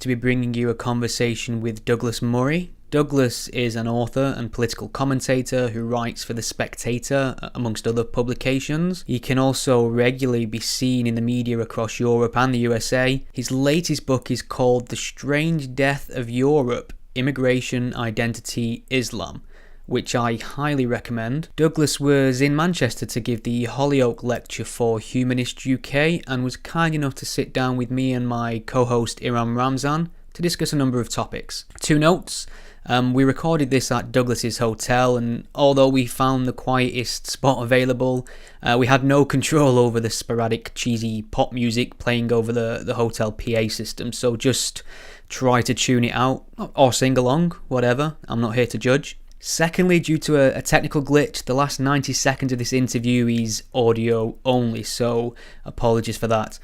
to be bringing you a conversation with Douglas Murray. Douglas is an author and political commentator who writes for The Spectator, amongst other publications. He can also regularly be seen in the media across Europe and the USA. His latest book is called The Strange Death of Europe: Immigration, Identity, Islam, which I highly recommend. Douglas was in Manchester to give the Hollyoake Lecture for Humanist UK and was kind enough to sit down with me and my co-host Iram Ramzan to discuss a number of topics. Two notes. We recorded this at Douglas's hotel, and although we found the quietest spot available, we had no control over the sporadic cheesy pop music playing over the hotel PA system, so just try to tune it out, or sing along, whatever. I'm not here to judge. Secondly, due to a technical glitch, the last 90 seconds of this interview is audio only, so apologies for that.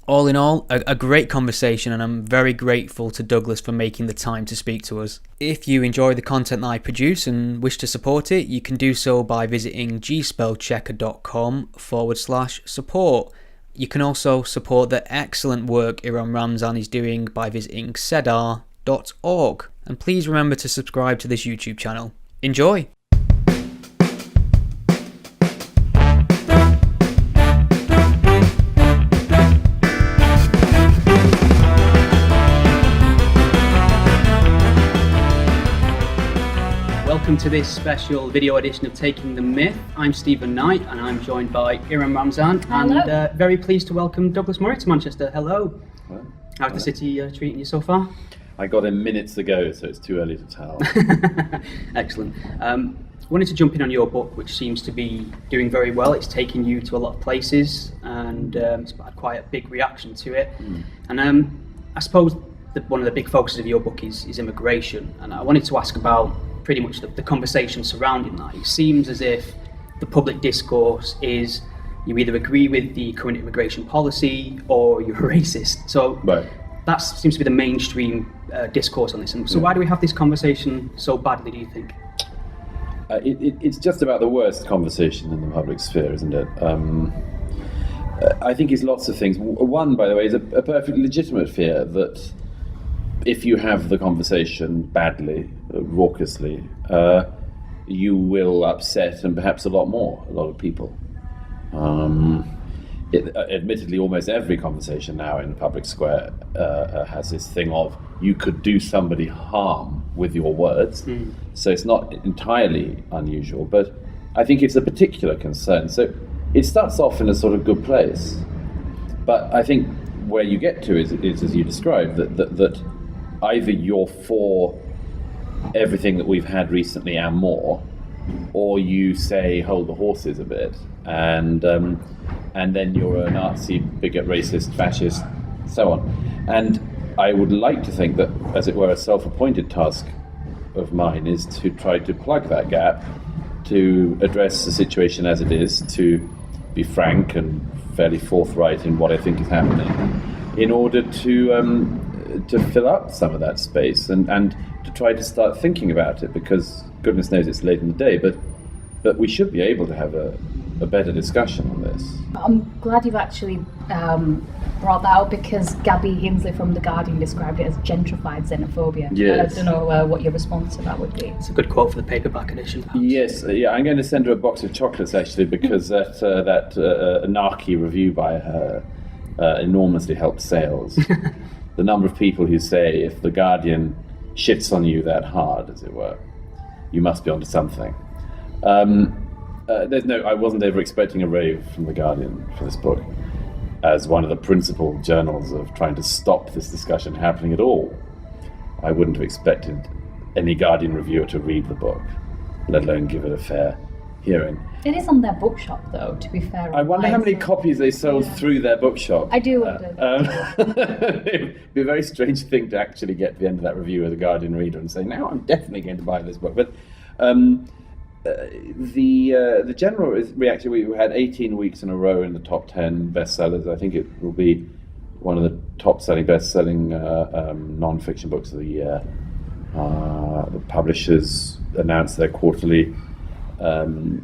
All in all, a great conversation, and I'm very grateful to Douglas for making the time to speak to us. If you enjoy the content that I produce and wish to support it, you can do so by visiting gspellchecker.com/support. You can also support the excellent work Iram Ramzan is doing by visiting sedar.org. And please remember to subscribe to this YouTube channel. Enjoy! Welcome to this special video edition of Taking the Myth. I'm Stephen Knight and I'm joined by Iram Ramzan. Hello. And very pleased to welcome Douglas Murray to Manchester. Hello. Hello. How's the city treating you so far? I got in minutes ago, so it's too early to tell. Excellent. Wanted to jump in on your book, which seems to be doing very well. It's taken you to a lot of places, and it's had quite a big reaction to it. And I suppose one of the big focuses of your book is immigration, and I wanted to ask about pretty much the conversation surrounding that. It seems as if the public discourse is you either agree with the current immigration policy or you're a racist. So Right. that seems to be the mainstream discourse on this. And so why do we have this conversation so badly, do you think? It's just about the worst conversation in the public sphere, isn't it? I think it's lots of things. One, by the way, is a perfectly legitimate fear that if you have the conversation badly, raucously, you will upset, and perhaps a lot of people. Admittedly, almost every conversation now in the public square has this thing of you could do somebody harm with your words. So it's not entirely unusual, but I think it's a particular concern. So it starts off in a sort of good place, but I think where you get to is as you described, that either you're for everything that we've had recently and more, or you say hold the horses a bit, and then you're a Nazi, bigot, racist, fascist, so on. And I would like to think that, as it were, a self-appointed task of mine is to try to plug that gap, to address the situation as it is, to be frank and fairly forthright in what I think is happening, in order to fill up some of that space and to try to start thinking about it, because goodness knows it's late in the day, but we should be able to have a better discussion on this. I'm glad you've actually brought that out, because Gabby Hinsley from The Guardian described it as gentrified xenophobia. Yes. I don't know what your response to that would be. It's a good quote for the paperback edition, perhaps. Yes, I'm going to send her a box of chocolates, actually, because that anarchy review by her enormously helped sales. The number of people who say if The Guardian shits on you that hard, as it were, you must be onto something. I wasn't ever expecting a rave from The Guardian for this book, as one of the principal journals of trying to stop this discussion happening at all. I wouldn't have expected any Guardian reviewer to read the book, let alone give it a fair hearing. It is on their bookshop, though, to be fair. I wonder how many copies they sold through their bookshop. I do wonder. It'd be a very strange thing to actually get to the end of that review as a Guardian reader and say, now I'm definitely going to buy this book. But the general reaction, we had 18 weeks in a row in the top 10 bestsellers. I think it will be one of the top-selling, best-selling non-fiction books of the year. The publishers announced their quarterly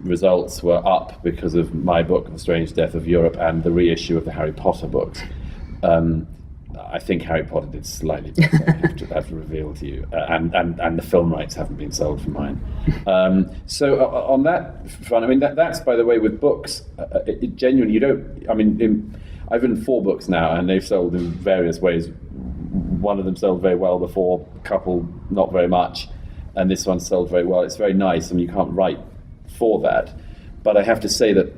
results were up because of my book, The Strange Death of Europe, and the reissue of the Harry Potter books. I think Harry Potter did slightly better. I have to reveal to you, and the film rights haven't been sold for mine. So on that front, I mean that's by the way with books. It genuinely, you don't. I mean, I've written 4 books now, and they've sold in various ways. One of them sold very well before, a couple not very much, and this one sold very well. It's very nice. I mean, you can't write for that, but I have to say that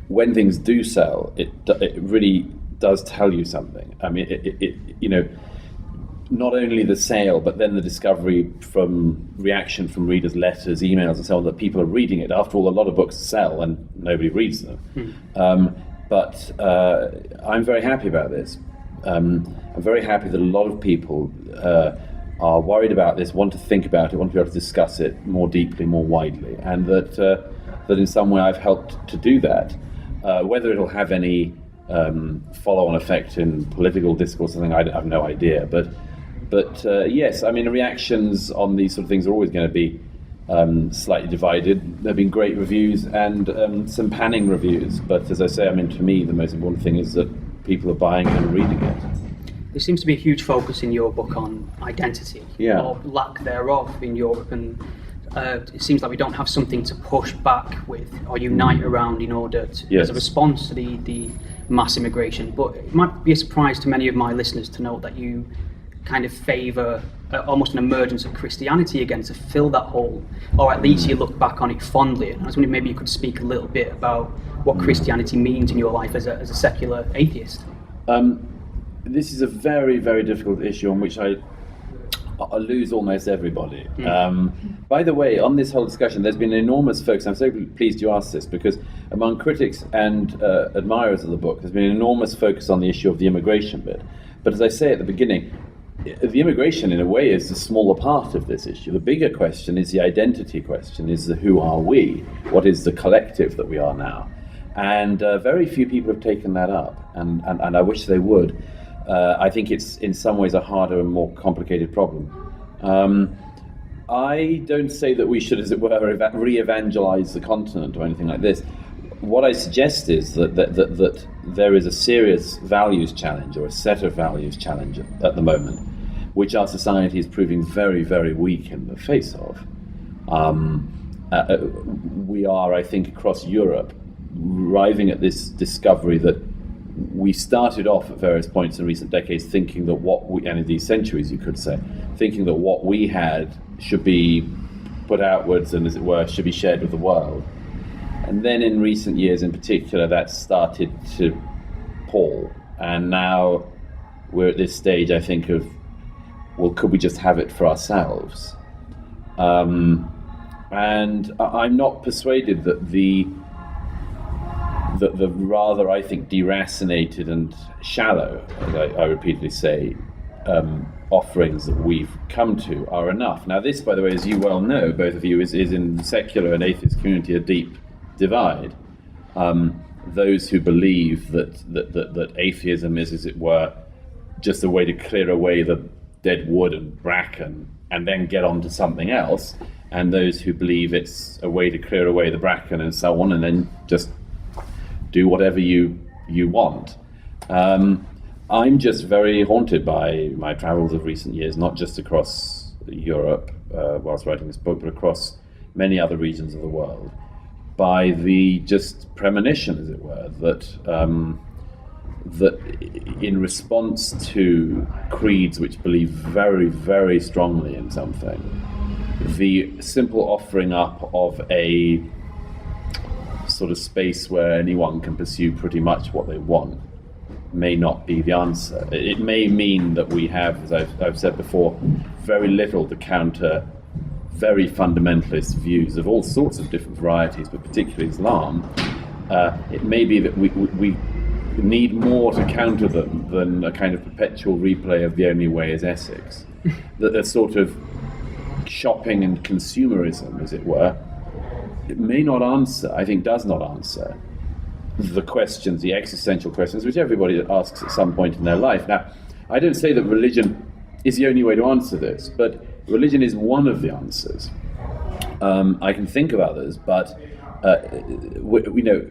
when things do sell, it really does tell you something. I mean, it you know, not only the sale, but then the discovery from reaction from readers' letters, emails, and so on, that people are reading it. After all, a lot of books sell and nobody reads them. But I'm very happy about this. I'm very happy that a lot of people are worried about this, want to think about it, want to be able to discuss it more deeply, more widely, and that in some way I've helped to do that. Whether it'll have any follow-on effect in political discourse, I have no idea. But yes, I mean, reactions on these sort of things are always going to be slightly divided. There have been great reviews and some panning reviews. But as I say, I mean, to me, the most important thing is that people are buying and reading it. There seems to be a huge focus in your book on identity, or lack thereof in Europe, and it seems like we don't have something to push back with or unite around in order to, as a response to the mass immigration. But it might be a surprise to many of my listeners to note that you kind of favour almost an emergence of Christianity again to fill that hole, or at least you look back on it fondly. And I was wondering maybe you could speak a little bit about what Christianity means in your life as a secular atheist. This is a very, very difficult issue on which I lose almost everybody. By the way, on this whole discussion, there's been an enormous focus. I'm so pleased you asked this, because among critics and admirers of the book, there's been an enormous focus on the issue of the immigration bit. But as I say at the beginning, the immigration, in a way, is a smaller part of this issue. The bigger question is the identity question, is the who are we? What is the collective that we are now? And very few people have taken that up, and I wish they would. I think it's in some ways a harder and more complicated problem. I don't say that we should, as it were, re-evangelize the continent or anything like this. What I suggest is that there is a serious values challenge, or a set of values challenge at the moment, which our society is proving very, very weak in the face of. We are, I think, across Europe, arriving at this discovery that we started off at various points in recent decades thinking that and in these centuries you could say, thinking that what we had should be put outwards and, as it were, should be shared with the world. And then in recent years in particular, that started to pall. And now we're at this stage, I think, of, well, could we just have it for ourselves? And I'm not persuaded that the rather, I think, deracinated and shallow, as I repeatedly say, offerings that we've come to are enough. Now this, by the way, as you well know, both of you, is in the secular and atheist community a deep divide. Those who believe that atheism is, as it were, just a way to clear away the dead wood and bracken and then get on to something else, and those who believe it's a way to clear away the bracken and so on and then just do whatever you want. I'm just very haunted by my travels of recent years, not just across Europe whilst writing this book, but across many other regions of the world, by the just premonition, as it were, that in response to creeds which believe very, very strongly in something, the simple offering up of a sort of space where anyone can pursue pretty much what they want may not be the answer. It may mean that we have, as I've said before, very little to counter very fundamentalist views of all sorts of different varieties, but particularly Islam. It may be that we need more to counter them than a kind of perpetual replay of the only way is Essex. That a sort of shopping and consumerism, as it were, it may not answer, I think does not answer, the questions, the existential questions, which everybody asks at some point in their life. Now, I don't say that religion is the only way to answer this, but religion is one of the answers. I can think of others, but we know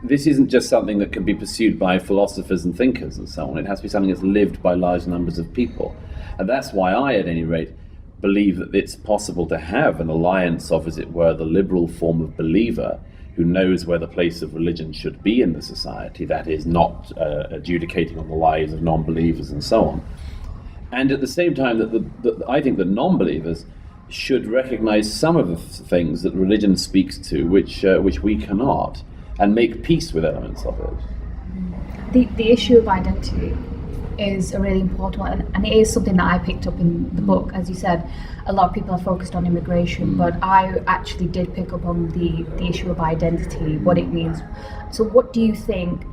this isn't just something that can be pursued by philosophers and thinkers and so on. It has to be something that's lived by large numbers of people. And that's why I, at any rate, believe that it's possible to have an alliance of, as it were, the liberal form of believer who knows where the place of religion should be in the society, that is, not adjudicating on the lives of non-believers and so on. And at the same time, that I think that non-believers should recognize some of the things that religion speaks to, which we cannot, and make peace with elements of it. The issue of identity is a really important one, and it is something that I picked up in the book. As you said, a lot of people are focused on immigration, but I actually did pick up on the issue of identity, what it means. So what do you think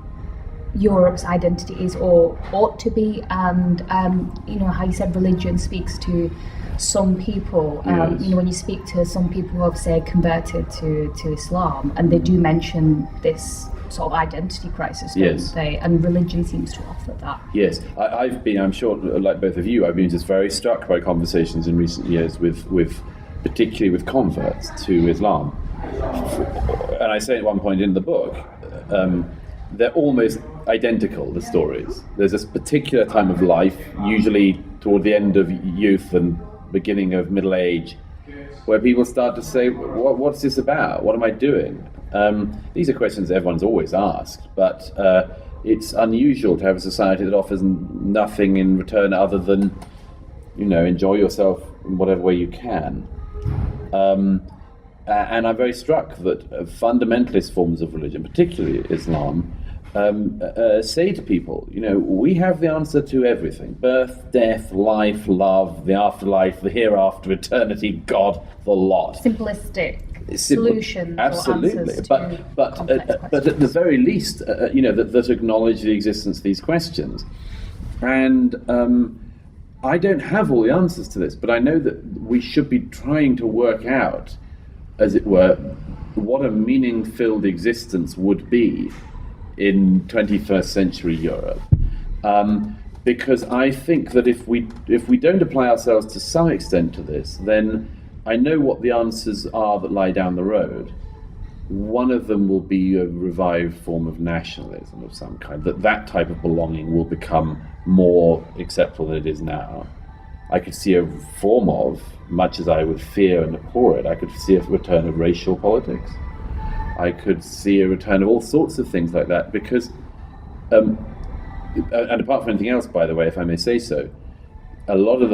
Europe's identity is or ought to be? And how you said religion speaks to some people. Yes. When you speak to some people who have, say, converted to Islam, and they do mention this sort of identity crisis, don't Yes. they? And religion seems to offer that. Yes, I'm sure, like both of you, I've been just very struck by conversations in recent years with particularly with converts to Islam. And I say at one point in the book, they're almost identical, the stories. There's this particular time of life, usually toward the end of youth and beginning of middle age, where people start to say, what's this about? What am I doing? These are questions everyone's always asked, but it's unusual to have a society that offers nothing in return other than, enjoy yourself in whatever way you can. And I'm very struck that fundamentalist forms of religion, particularly Islam, say to people, we have the answer to everything: birth, death, life, love, the afterlife, the hereafter, eternity, God, the lot. Simplistic solutions absolutely. or answers but to but at the very least, that acknowledge the existence of these questions. And I don't have all the answers to this, but I know that we should be trying to work out, as it were, what a meaning-filled existence would be in 21st century Europe. Because I think that if we don't apply ourselves to some extent to this, then I know what the answers are that lie down the road. One of them will be a revived form of nationalism of some kind, that type of belonging will become more acceptable than it is now. I could see a form of, much as I would fear and abhor it, I could see a return of racial politics. I could see a return of all sorts of things like that, because, and apart from anything else, by the way, if I may say so, a lot of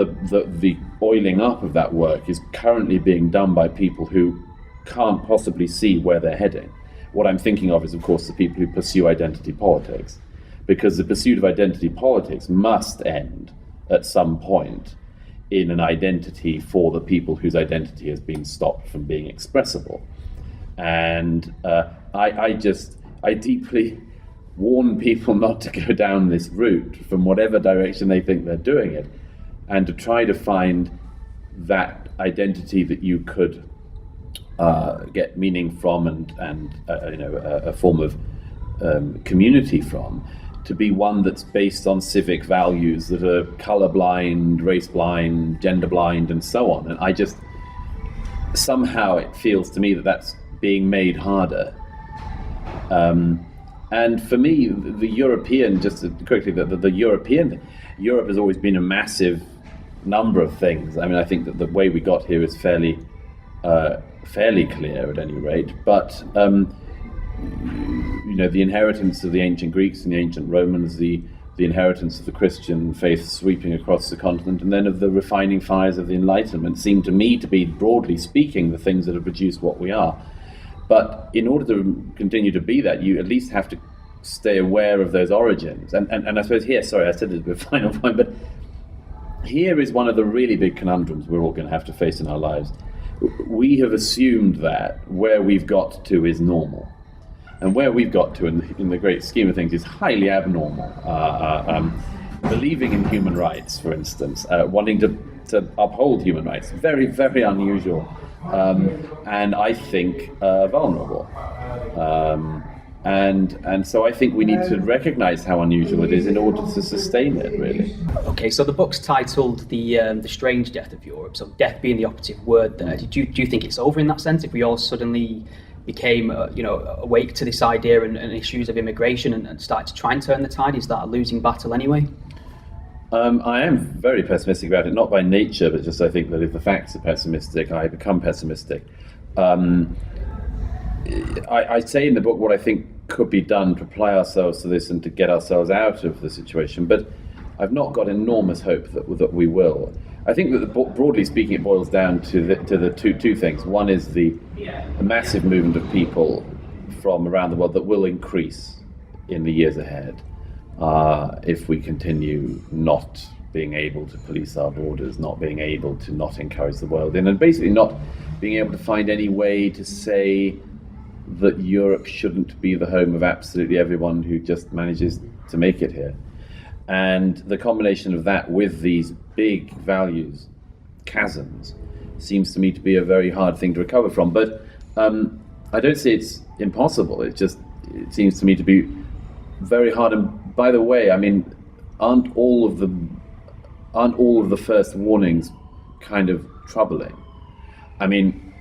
the oiling up of that work is currently being done by people who can't possibly see where they're heading. What I'm thinking of is, of course, the people who pursue identity politics, because the pursuit of identity politics must end at some point in an identity for the people whose identity has been stopped from being expressible. And I deeply warn people not to go down this route from whatever direction they think they're doing it, and to try to find that identity that you could get meaning from and a form of community from, to be one that's based on civic values that are colorblind, race blind, gender blind, and so on. And I just, somehow it feels to me that that's being made harder. And for me, the European, just quickly, the European, Europe has always been a massive number of things. I mean, I think that the way we got here is fairly clear at any rate, but the inheritance of the ancient Greeks and the ancient Romans, the inheritance of the Christian faith sweeping across the continent, and then of the refining fires of the Enlightenment seem to me to be, broadly speaking, the things that have produced what we are. But in order to continue to be that, you at least have to stay aware of those origins. And I suppose here, sorry, I said this a final point, but here is one of the really big conundrums we're all going to have to face in our lives. We have assumed that where we've got to is normal. And where we've got to in the great scheme of things is highly abnormal. Believing in human rights, for instance, wanting to uphold human rights, very, very unusual. And I think vulnerable. And so I think we need to recognize how unusual it is in order to sustain it, really. Okay, so the book's titled The Strange Death of Europe, so death being the operative word there. Do you think it's over in that sense, if we all suddenly became, awake to this idea and issues of immigration and started to try and turn the tide? Is that a losing battle anyway? I am very pessimistic about it, not by nature, but just I think that if the facts are pessimistic, I become pessimistic. I say in the book what I think could be done to apply ourselves to this and to get ourselves out of the situation, but I've not got enormous hope that we will. I think that broadly speaking, it boils down to the two things. One is the massive movement of people from around the world that will increase in the years ahead if we continue not being able to police our borders, not being able to not encourage the world in, and basically not being able to find any way to say that Europe shouldn't be the home of absolutely everyone who just manages to make it here. And the combination of that with these big values chasms seems to me to be a very hard thing to recover from. But I don't say it's impossible. It seems to me to be very hard. And by the way, I mean, aren't all of the first warnings kind of troubling? I mean,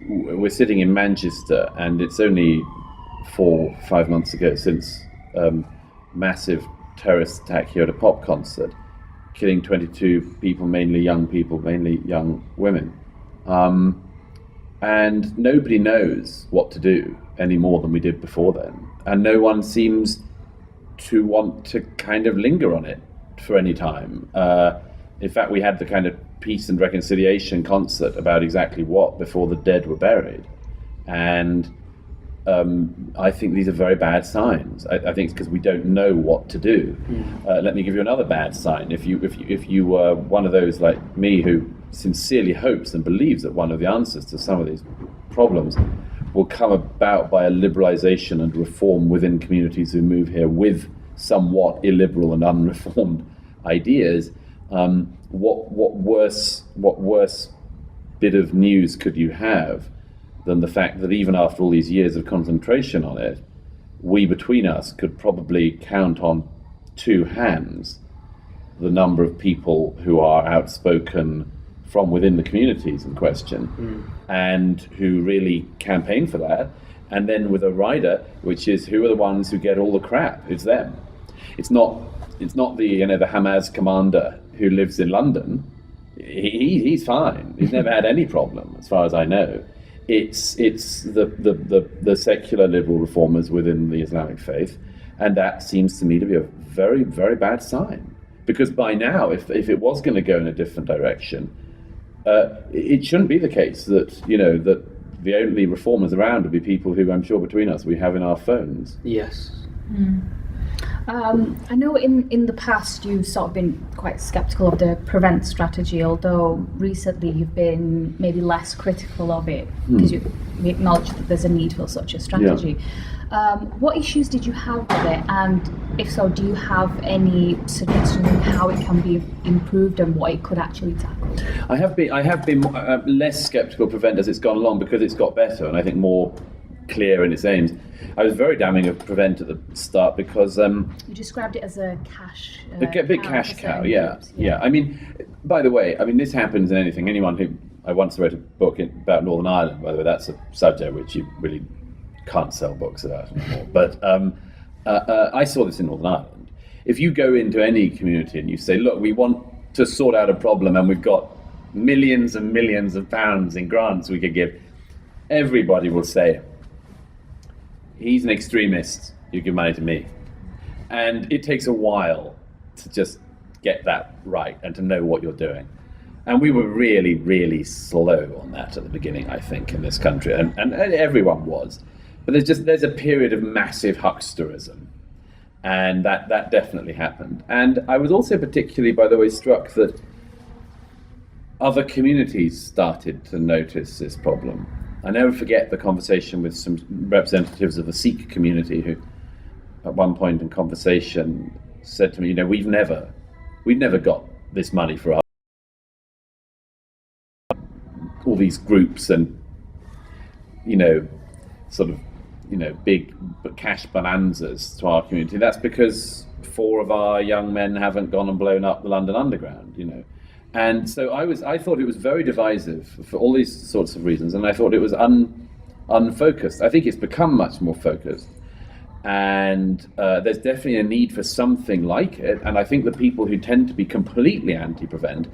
we're sitting in Manchester, and it's only 4 or 5 months ago since massive terrorist attack here at a pop concert, killing 22 people, mainly young women. And nobody knows what to do any more than we did before then. And no one seems to want to kind of linger on it for any time. In fact, we had the kind of peace and reconciliation concert about exactly what before the dead were buried. And I think these are very bad signs. I think it's because we don't know what to do. Let me give you another bad sign. If you were one of those like me who sincerely hopes and believes that one of the answers to some of these problems will come about by a liberalization and reform within communities who move here with somewhat illiberal and unreformed ideas, what worse bit of news could you have than the fact that even after all these years of concentration on it, we between us could probably count on 2 hands the number of people who are outspoken from within the communities in question and who really campaign for that. And then with a rider, which is who are the ones who get all the crap? It's them. It's not the the Hamas commander who lives in London. He's fine. He's never had any problem, as far as I know. It's the secular liberal reformers within the Islamic faith, and that seems to me to be a very, very bad sign. Because by now, if it was going to go in a different direction, it shouldn't be the case that that the only reformers around would be people who I'm sure between us we have in our phones. Yes. I know in the past you've sort of been quite sceptical of the prevent strategy, although recently you've been maybe less critical of it because we acknowledge that there's a need for such a strategy. Yeah. What issues did you have with it, and if so, do you have any suggestions on how it can be improved and what it could actually tackle? I have been less sceptical of Prevent as it's gone along because it's got better and I think more clear in its aims. I was very damning of Prevent at the start because you described it as a cash big cash cow. Yeah. I mean, by the way, this happens in anything. Anyone who I once wrote a book about Northern Ireland. By the way, that's a subject which you really can't sell books about anymore. But I saw this in Northern Ireland. If you go into any community and you say, look, we want to sort out a problem and we've got millions and millions of pounds in grants we could give, everybody will say, he's an extremist, you give money to me. And it takes a while to just get that right and to know what you're doing. And we were really, really slow on that at the beginning, I think, in this country, and everyone was. But there's a period of massive hucksterism, and that definitely happened. And I was also particularly, by the way, struck that other communities started to notice this problem. I never forget the conversation with some representatives of the Sikh community who, at one point in conversation, said to me, we've never got this money for all these groups and, big cash bonanzas to our community. That's because 4 of our young men haven't gone and blown up the London Underground, And so I thought it was very divisive for all these sorts of reasons, and I thought it was unfocused. I think it's become much more focused. And there's definitely a need for something like it. And I think the people who tend to be completely anti-Prevent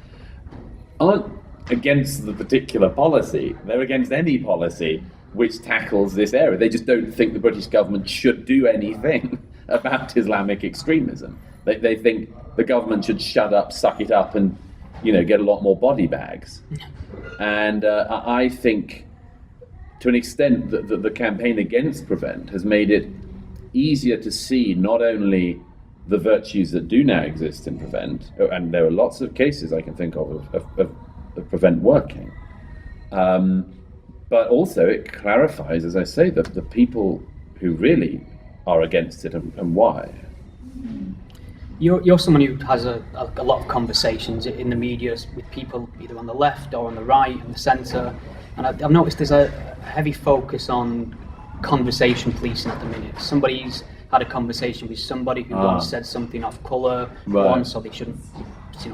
aren't against the particular policy. They're against any policy which tackles this area. They just don't think the British government should do anything about Islamic extremism. They think the government should shut up, suck it up, and get a lot more body bags. And I think, to an extent, that the campaign against Prevent has made it easier to see not only the virtues that do now exist in Prevent, and there are lots of cases I can think of Prevent working, but also it clarifies, as I say, the people who really are against it and why. You're someone who has a lot of conversations in the media with people either on the left or on the right and the centre, and I've noticed there's a heavy focus on conversation policing at the minute. Somebody's had a conversation with somebody who once said something off colour once, so they shouldn't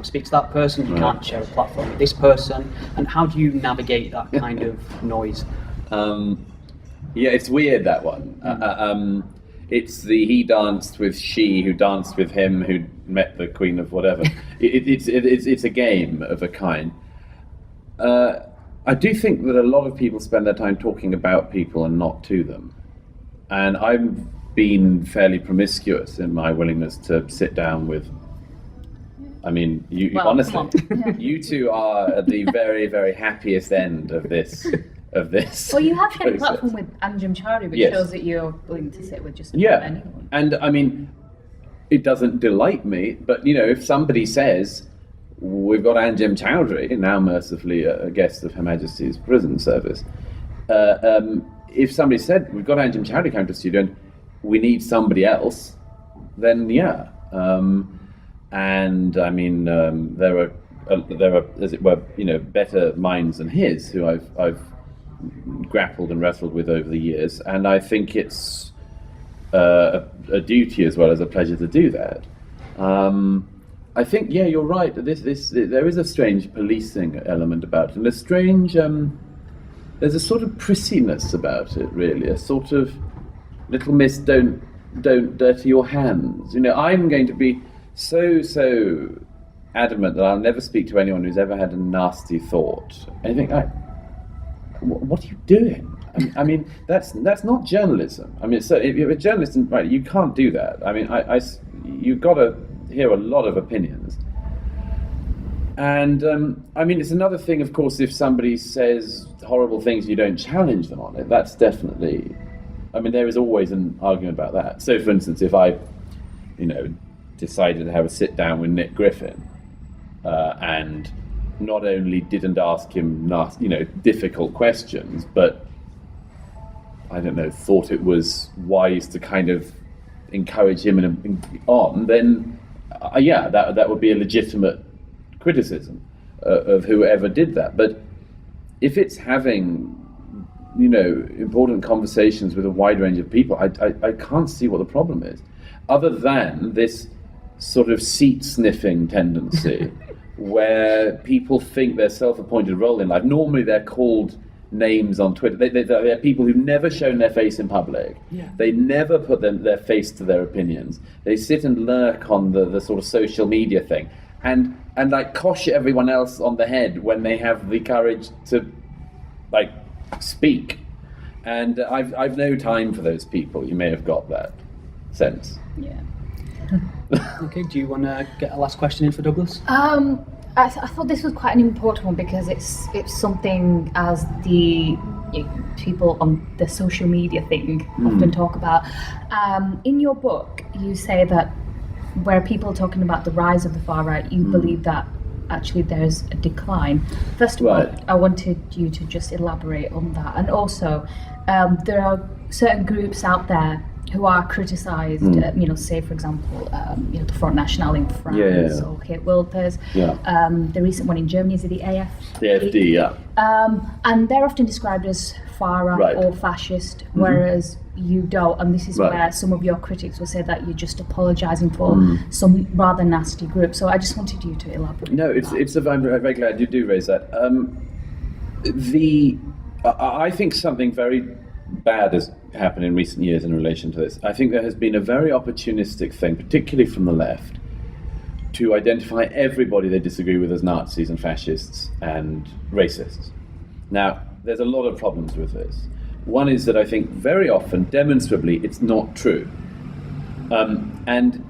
speak to that person. You can't share a platform with this person. And how do you navigate that kind of noise? Yeah, it's weird, that one. It's the he danced with she who danced with him who met the queen of whatever. It's a game of a kind. I do think that a lot of people spend their time talking about people and not to them. And I've been fairly promiscuous in my willingness to sit down with, honestly, you two are at the very, very happiest end of this. Well, you have shared a platform with Anjem Choudary, which shows that you're willing to sit with just about anyone. And it doesn't delight me, but if somebody says, we've got Anjem Choudary, now mercifully a guest of Her Majesty's Prison Service. If somebody said, we've got Anjem Choudary coming to the studio and we need somebody else, then yeah. There are, as it were, better minds than his who I've grappled and wrestled with over the years, and I think it's a duty as well as a pleasure to do that. I think, yeah, you're right. There is a strange policing element about it, and a strange, there's a sort of prissiness about it, really. A sort of, little miss, don't dirty your hands. I'm going to be so adamant that I'll never speak to anyone who's ever had a nasty thought. And you think, what are you doing? That's not journalism. So if you're a journalist, right, you can't do that. You've got to hear a lot of opinions. And it's another thing, of course, if somebody says horrible things, you don't challenge them on it. That's definitely, there is always an argument about that. So, for instance, if I, decided to have a sit down with Nick Griffin, and not only didn't ask him difficult questions, but thought it was wise to kind of encourage him then that would be a legitimate criticism of whoever did that. But if it's having important conversations with a wide range of people, I can't see what the problem is, other than this sort of seat sniffing tendency where people think their self-appointed role in life. Normally they're called names on Twitter. They're people who've never shown their face in public. Yeah. They never put their face to their opinions. They sit and lurk on the sort of social media thing and cosh everyone else on the head when they have the courage to speak. And I've no time for those people. You may have got that sense. Yeah. Okay, do you want to get a last question in for Douglas? I thought this was quite an important one because it's something as the people on the social media thing often talk about. In your book, you say that where people are talking about the rise of the far right, you believe that actually there's a decline. First of all, I wanted you to just elaborate on that. And also, there are certain groups out there who are criticised, say for example, the Front National in France or Geert Wilders. The recent one in Germany is the AF. The AfD, yeah. And they're often described as far right or fascist, whereas you don't. And this is where some of your critics will say that you're just apologising for some rather nasty group. So I just wanted you to elaborate. No, I'm very glad you do raise that. I think something very bad has happened in recent years in relation to this. I think there has been a very opportunistic thing, particularly from the left, to identify everybody they disagree with as Nazis and fascists and racists. Now, there's a lot of problems with this. One is that I think very often, demonstrably, it's not true. And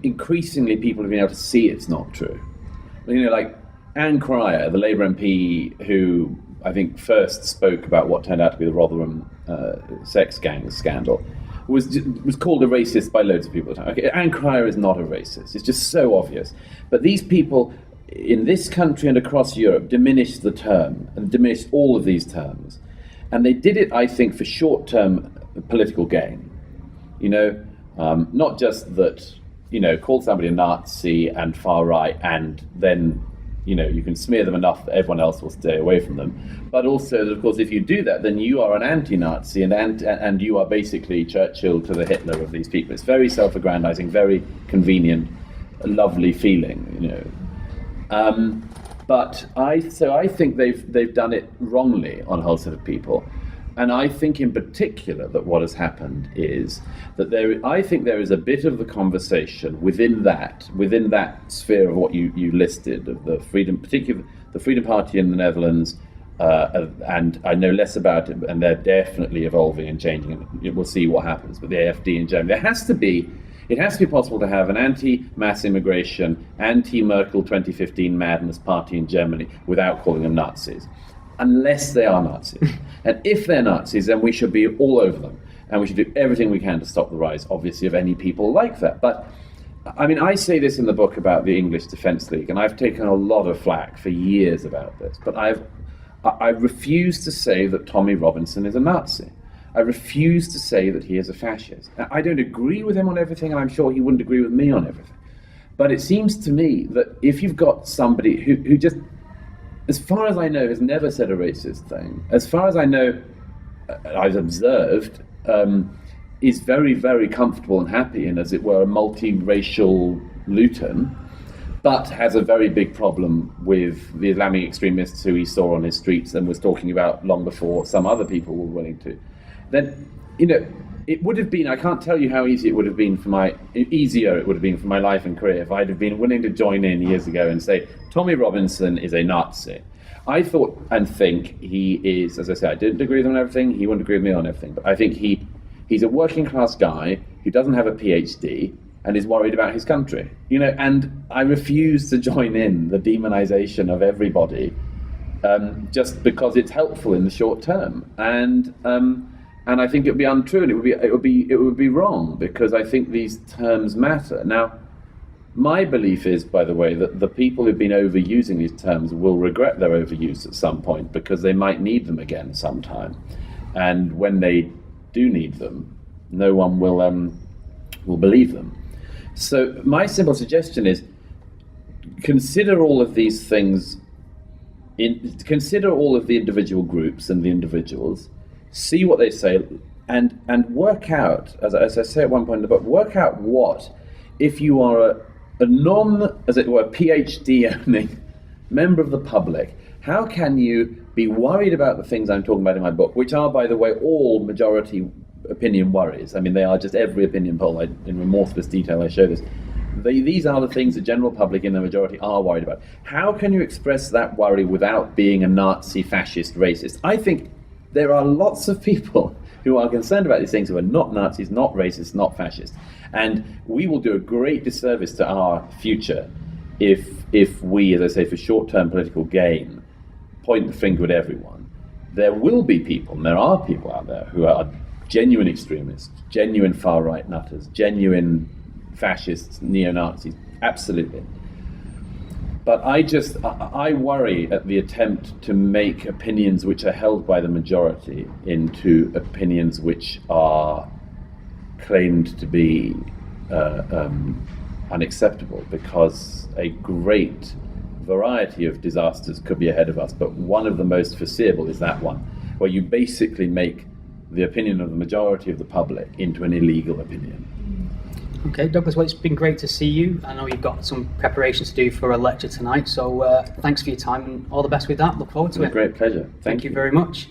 increasingly people have been able to see it's not true. You know, like Anne Cryer, the Labour MP who I think first spoke about what turned out to be the Rotherham sex gang scandal, was called a racist by loads of people at the time. Okay, Anne Cryer is not a racist. It's just so obvious. But these people in this country and across Europe diminished the term and diminished all of these terms. And they did it, I think, for short-term political gain. You know, not just that, you know, call somebody a Nazi and far right and then, you know, you can smear them enough that everyone else will stay away from them. But also that, of course, if you do that, then you are an anti-Nazi and you are basically Churchill to the Hitler of these people. It's very self-aggrandizing, very convenient, a lovely feeling, you know. But I think they've done it wrongly on a whole set of people. And I think in particular that what has happened is that I think there is a bit of the conversation within that sphere of what you listed, of the freedom, particularly the Freedom Party in the Netherlands, and I know less about it, and they're definitely evolving and changing, and we'll see what happens. But the AFD in Germany, it has to be possible to have an anti-mass immigration, anti-Merkel 2015 madness party in Germany without calling them Nazis. Unless they are Nazis. And if they're Nazis, then we should be all over them. And we should do everything we can to stop the rise, obviously, of any people like that. But, I mean, I say this in the book about the English Defence League, and I've taken a lot of flack for years about this. But I refuse to say that Tommy Robinson is a Nazi. I refuse to say that he is a fascist. Now, I don't agree with him on everything, and I'm sure he wouldn't agree with me on everything. But it seems to me that if you've got somebody who just, as far as I know, has never said a racist thing, as far as I know, I've observed, is very, very comfortable and happy in, as it were, a multiracial Luton, but has a very big problem with the Islamic extremists who he saw on his streets and was talking about long before some other people were willing to. Then, you know, it would have been, I can't tell you how easy it would have been for my life and career if I'd have been willing to join in years ago and say, Tommy Robinson is a Nazi. I thought and think he is, as I say, I didn't agree with him on everything, he wouldn't agree with me on everything, but I think he's a working class guy who doesn't have a PhD and is worried about his country. You know, and I refuse to join in the demonization of everybody just because it's helpful in the short term. And I think it would be untrue, and it would be wrong, because I think these terms matter. Now, my belief is, by the way, that the people who've been overusing these terms will regret their overuse at some point, because they might need them again sometime. And when they do need them, no one will believe them. So my simple suggestion is, consider all of these things, consider all of the individual groups and the individuals, see what they say, and work out, as I say at one point in the book, work out what, if you are a non, as it were, PhD-owning member of the public, how can you be worried about the things I'm talking about in my book, which are, by the way, all majority opinion worries. I mean, they are just every opinion poll. In remorseless detail, I show this. These are the things the general public in the majority are worried about. How can you express that worry without being a Nazi, fascist, racist? I think there are lots of people who are concerned about these things who are not Nazis, not racists, not fascists. And we will do a great disservice to our future if we, as I say, for short-term political gain, point the finger at everyone. There will be people, and there are people out there who are genuine extremists, genuine far-right nutters, genuine fascists, neo-Nazis, absolutely. But I worry at the attempt to make opinions which are held by the majority into opinions which are claimed to be unacceptable, because a great variety of disasters could be ahead of us, but one of the most foreseeable is that one, where you basically make the opinion of the majority of the public into an illegal opinion. Okay, Douglas, well, it's been great to see you. I know you've got some preparations to do for a lecture tonight, so thanks for your time and all the best with that. Look forward to it. Great pleasure. Thank you very much.